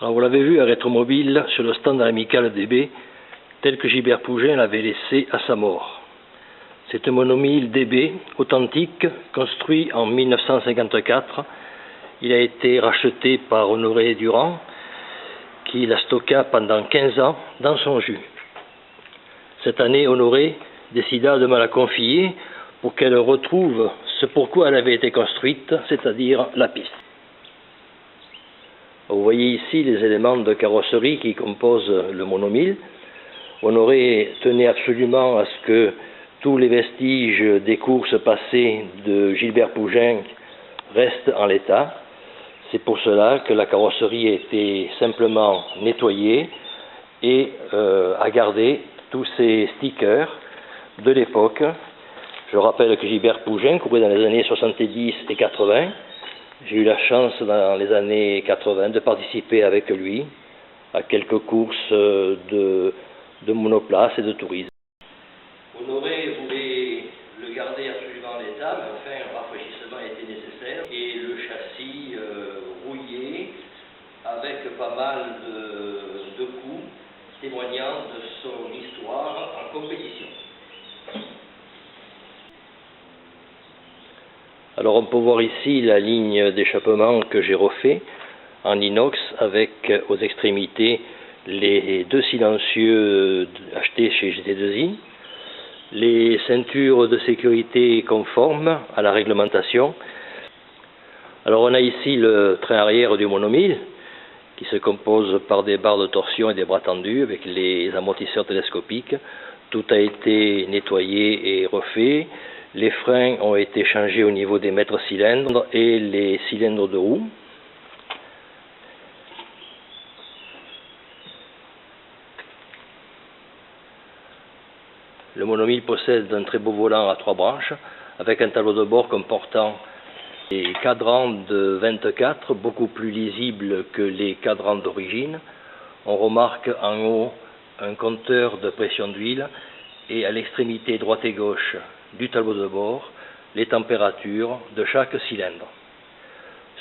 Alors vous l'avez vu à Rétromobile sur le stand de l'Amicale DB, tel que Gilbert Pougin l'avait laissé à sa mort. C'est un monomille DB authentique, construit en 1954. Il a été racheté par Honoré Durand, qui la stocka pendant 15 ans dans son jus. Cette année, Honoré décida de me la confier pour qu'elle retrouve ce pourquoi elle avait été construite, c'est-à-dire la piste. Vous voyez ici les éléments de carrosserie qui composent le monomille. Honoré tenait absolument à ce que tous les vestiges des courses passées de Gilbert Pougin restent en l'état. C'est pour cela que la carrosserie a été simplement nettoyée et a gardé tous ces stickers de l'époque. Je rappelle que Gilbert Pougin courait dans les années 70 et 80. J'ai eu la chance dans les années 80 de participer avec lui à quelques courses de monoplace et de tourisme. Honoré voulait le garder absolument en l'état, mais enfin un rafraîchissement était nécessaire et le châssis rouillé avec pas mal de coups témoignant de son histoire en compétition. Alors on peut voir ici la ligne d'échappement que j'ai refait en inox avec aux extrémités les deux silencieux achetés chez GT2I, les ceintures de sécurité conformes à la réglementation. Alors on a ici le train arrière du monomille qui se compose par des barres de torsion et des bras tendus avec les amortisseurs télescopiques. Tout a été nettoyé et refait. Les freins ont été changés au niveau des maîtres cylindres et les cylindres de roue. Le monomille possède un très beau volant à 3 branches avec un tableau de bord comportant des cadrans de 24, beaucoup plus lisibles que les cadrans d'origine. On remarque en haut un compteur de pression d'huile et à l'extrémité droite et gauche du tableau de bord les températures de chaque cylindre.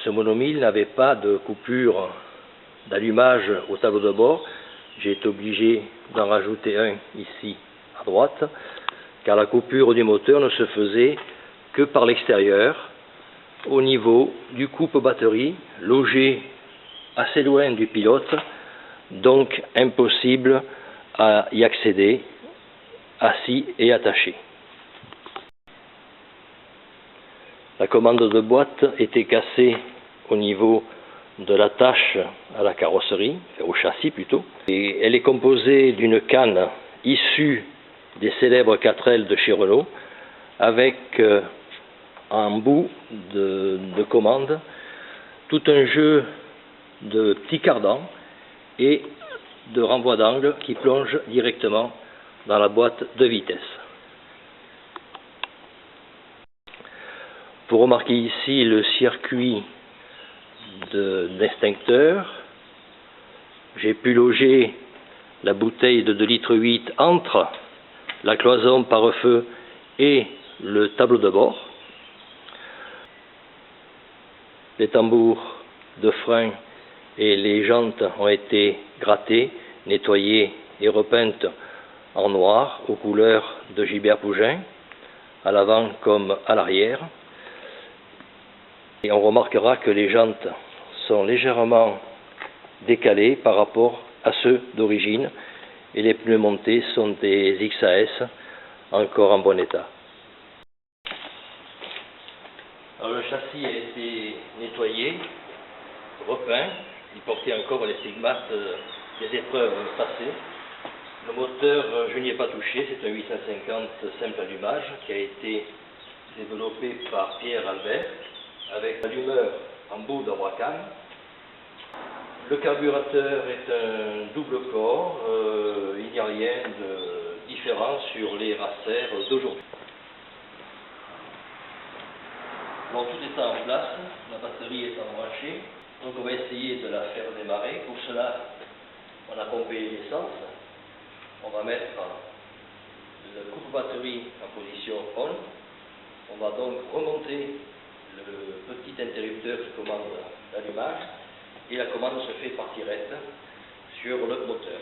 Ce monomille n'avait pas de coupure d'allumage au tableau de bord. J'ai été obligé d'en rajouter un ici à droite, car la coupure du moteur ne se faisait que par l'extérieur, au niveau du coupe-batterie, logé assez loin du pilote, donc impossible à y accéder, assis et attaché. La commande de boîte était cassée au niveau de l'attache à la carrosserie, au châssis plutôt, et elle est composée d'une canne issue des célèbres 4L de chez Renault, avec en bout de commande tout un jeu de petits cardans et de renvoi d'angle qui plonge directement dans la boîte de vitesse. Vous remarquez ici le circuit d'extincteur. J'ai pu loger la bouteille de 2,8 litres entre la cloison pare-feu et le tableau de bord. Les tambours de frein et les jantes ont été grattées, nettoyées et repeintes en noir aux couleurs de Gilbert Pougin, à l'avant comme à l'arrière. Et on remarquera que les jantes sont légèrement décalées par rapport à ceux d'origine et les pneus montés sont des XAS encore en bon état. Alors le châssis a été nettoyé, repeint, il portait encore les stigmates des épreuves passées. Le moteur, je n'y ai pas touché, c'est un 850 simple allumage qui a été développé par Pierre Albert avec l'allumeur en bout de Wacom. Le carburateur est un double corps, il n'y a rien de différent sur les racers d'aujourd'hui. Donc tout est en place, la batterie est branchée, donc on va essayer de la faire démarrer. Pour cela, on a pompé l'essence, on va mettre le coupe-batterie en position on, on va donc remonter le petit interrupteur qui commande l'allumage et la commande se fait par tirette sur le moteur.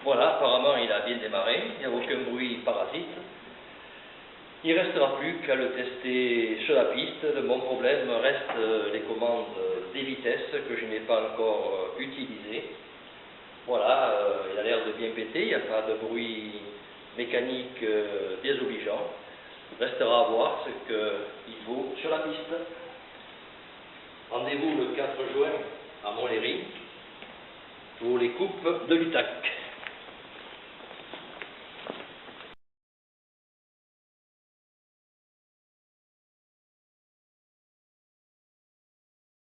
Voilà, apparemment il a bien démarré, il n'y a aucun bruit parasite. Il ne restera plus qu'à le tester sur la piste. Mon problème reste les commandes des vitesses que je n'ai pas encore utilisées. Voilà, il a l'air de bien péter, il n'y a pas de bruit mécanique désobligeant. Il restera à voir ce qu'il vaut sur la piste. Rendez-vous le 4 juin à Montlhéry pour les coupes de l'UTAC.